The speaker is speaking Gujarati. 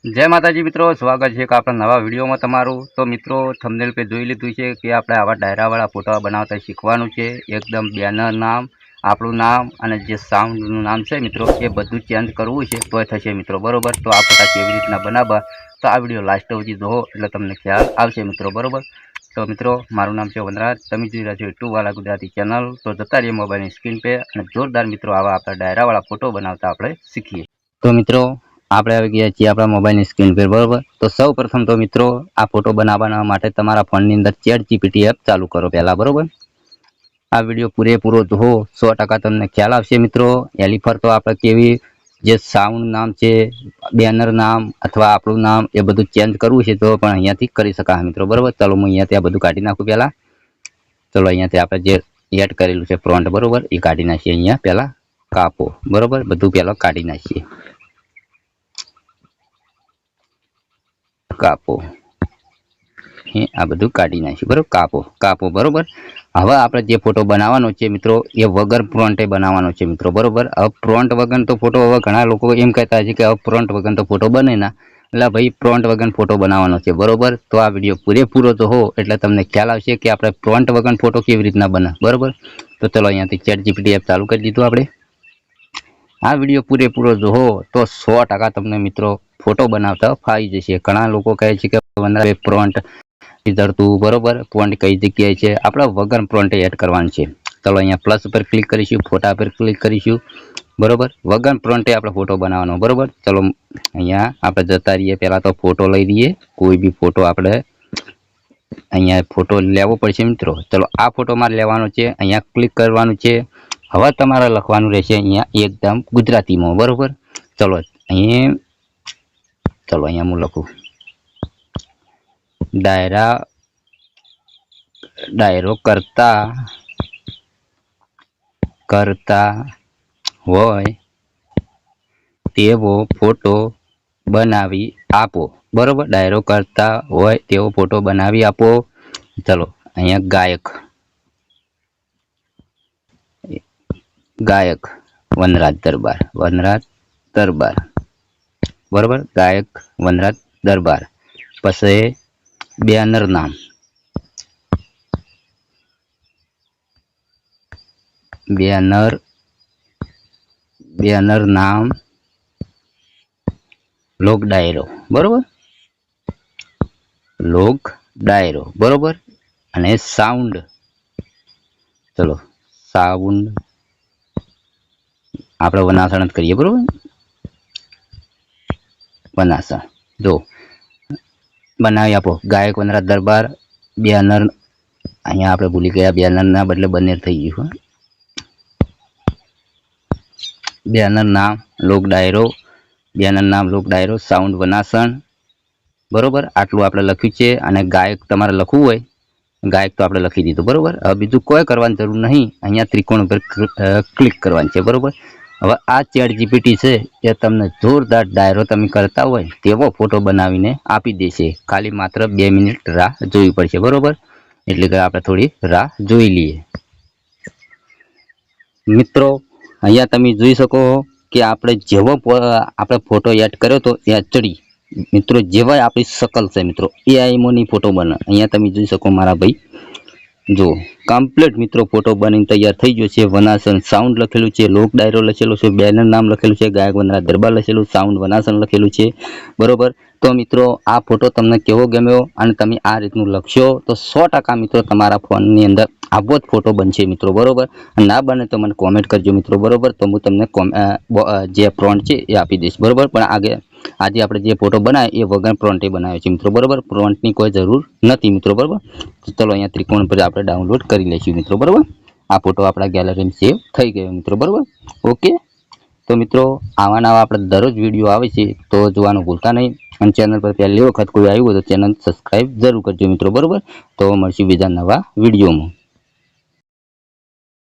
जय माताजी मित्रों, स्वागत है अपना नवा वीडियो में तमारू। तो मित्रों थंबनेल पे જોઈ લીધું છે કે આપણે આવા ડાયરાવાળા ફોટા બનાવતા શીખવાનું છે। એકદમ બેનર નામ, આપણું નામ અને જે સાઉન્ડનું નામ છે મિત્રો એ બધું ચેન્જ કરવું છે તો થશે મિત્રો, બરોબર। તો આ ફોટા કેવી રીતના બનાવવા તો આ વિડીયો લાસ્ટ સુધી જોવો એટલે તમને ખ્યાલ આવશે મિત્રો, બરોબર। તો મિત્રો મારું નામ છે વનરાજ, તમે જોઈ રહ્યા છો યુટ્યુબ વાળા ગુજરાતી ચેનલ। તો જતા રહીએ મોબાઈલની સ્ક્રીન पे અને જોરદાર મિત્રો આવા આપણા ડાયરાવાળા ફોટો બનાવતા આપણે શીખીએ। તો મિત્રો આપણે આવી ગયા છીએ આપણા મોબાઈલની સ્ક્રીન પર, બરોબર। તો સૌ પ્રથમ તો મિત્રો આ ફોટો બનાવવા માટે તમારા ફોનની અંદર ChatGPT એપ ચાલુ કરો પહેલા, બરોબર। આ વિડીયો પૂરેપૂરો જુઓ, 100% તમને ખ્યાલ આવશે મિત્રો। એલી પર તો આપણે કેવી જે સાઉન્ડ નામ છે, બેનર નામ અથવા આપણું નામ એ બધું ચેન્જ કરવું છે તો પણ અહીંયાથી કરી શકાય મિત્રો, બરોબર। ચાલો હું અહીંયાથી આ બધું કાઢી નાખું પહેલા। ચલો અહીંયાથી આપણે જે એડ કરેલું છે ફ્રન્ટ, બરોબર, એ કાઢી નાખીએ। અહીંયા પહેલા કાપો, બરોબર, બધું પહેલા કાઢી નાખીએ। કાપો, આ બધું કાઢી નાખ્યું, બરોબર। કાપો કાપો, બરોબર। હવે આપણે જે ફોટો બનાવવાનો છે મિત્રો એ વગર ફ્રન્ટે બનાવવાનો છે મિત્રો, બરોબર। હવે ફ્રન્ટ વગર તો ફોટો, હવે ઘણા લોકો એમ કહેતા છે કે હવે ફ્રન્ટ વગર તો ફોટો બને ના, એટલે ભાઈ ફ્રન્ટ વગર ફોટો બનાવવાનો છે, બરોબર। તો આ વિડીયો પૂરેપૂરો તો હો એટલે તમને ખ્યાલ આવશે કે આપણે ફ્રન્ટ વગર ફોટો કેવી રીતના બને, બરોબર। તો ચલો અહીંયાથી ChatGPT એપ ચાલુ કરી દીધું આપણે। આ વિડીયો પૂરેપૂરો જોવો તો 100% તમને મિત્રો ફોટો બનાવતા ફાવી જશે। ઘણા લોકો કહે છે કે ફ્રન્ટ ધરતું, બરોબર, ફોન્ટ કઈ જગ્યાએ છે, આપણે વગર ફ્રન્ટ એડ કરવાનું છે। ચલો અહીંયા પ્લસ પર ક્લિક કરીશું, ફોટા પર ક્લિક કરીશું, બરોબર। વગર ફ્રન્ટે આપણે ફોટો બનાવવાનો, બરોબર। ચલો અહીંયા આપણે જતા રહીએ, પહેલા તો ફોટો લઈ લઈએ, કોઈ બી ફોટો આપણે અહીંયા ફોટો લેવો પડશે મિત્રો। ચલો આ ફોટો મારે લેવાનો છે, અહીંયા ક્લિક કરવાનું છે। હવે તમારે લખવાનું રહેશે અહીંયા એકદમ ગુજરાતીમાં, બરોબર। ચલો અહીંયા હું લખું ડાયરો કરતા હોય તેવો ફોટો બનાવી આપો, બરોબર। ડાયરો કરતા હોય તેવો ફોટો બનાવી આપો। ચલો અહીંયા ગાયક વનરાજ દરબાર, બરોબર। ગાયક વનરાજ દરબાર, પછી બેનર નામ લોક ડાયરો, બરોબર, લોક ડાયરો, બરોબર। અને સાઉન્ડ, ચલો સાઉન્ડ આપણે વનાસણ જ કરીએ, બરોબર। વનાસણ જો બનાવી આપો, ગાયક વનરાજ દરબાર બેનર, અહીંયા આપણે ભૂલી ગયા બેનરના બદલે બનેર થઈ ગયું, બેનર નામ લોક ડાયરો, સાઉન્ડ વનાસણ, બરોબર। આટલું આપણે લખ્યું છે। અને ગાયક તમારે લખવું હોય, ગાયક તો આપણે લખી દીધું, બરોબર। હવે બીજું કોઈ કરવાની જરૂર નહીં, અહીંયા ત્રિકોણ ઉપર ક્લિક કરવાની છે, બરોબર। હવે આ ChatGPT છે એ તમને જોરદાર ડાયરો તમે કરતા હોય તેવો ફોટો બનાવીને આપી દેશે। ખાલી માત્ર 2 મિનિટ રાહ જોવી પડશે, બરોબર। એટલે કે આપણે થોડી રાહ જોઈ લઈએ મિત્રો। અહીંયા તમે જોઈ શકો કે આપણે જેવો આપણે ફોટો એડ કર્યો તો એ HD મિત્રો જેવા આપણી શકલ છે મિત્રો AI મોની ફોટો બને। અહીંયા તમે જોઈ શકો મારા ભાઈ, જો કમ્પ્લીટ મિત્રો ફોટો બનીને તૈયાર થઈ ગયો છે। વનાસણ સાઉન્ડ લખેલું છે, લોક ડાયરો લખેલું છે, બેનર નામ લખેલું છે, ગાયક વનરાજ દરબાર લખેલું, સાઉન્ડ વનાસણ લખેલું છે, બરોબર। તો મિત્રો આ ફોટો તમને કેવો ગમ્યો અને તમે આ રીતનું લખશો તો 100% મિત્રો તમારા ફોનની અંદર આવો જ ફોટો બનશે મિત્રો, બરોબર। ના બને તો મને કોમેન્ટ કરજો મિત્રો, બરોબર। તો હું તમને જે પ્રોન્ટ છે એ આપી દઈશ, બરોબર। પણ આજે આપણે જે ફોટો બનાવ્યો એ વગર પ્રોન્ટે બનાવ્યો છે મિત્રો, બરોબર। પ્રોન્ટની કોઈ જરૂર નથી મિત્રો, બરોબર। તો ચલો અહીંયા ત્રિકોણ પર આપણે ડાઉનલોડ કરી લઈશું મિત્રો, બરોબર। આ ફોટો આપણા ગેલેરીમાં સેવ થઈ ગયો મિત્રો, બરોબર, ઓકે। તો મિત્રો આવા નવા આપણે દરરોજ વિડીયો આવે છે તો જોવાનું ભૂલતા નહીં। અને ચેનલ પર પહેલી વખત કોઈ આવ્યું હોય તો ચેનલ સબસ્ક્રાઈબ જરૂર કરજો મિત્રો, બરોબર। તો મળશું બીજા નવા વિડીયોમાં।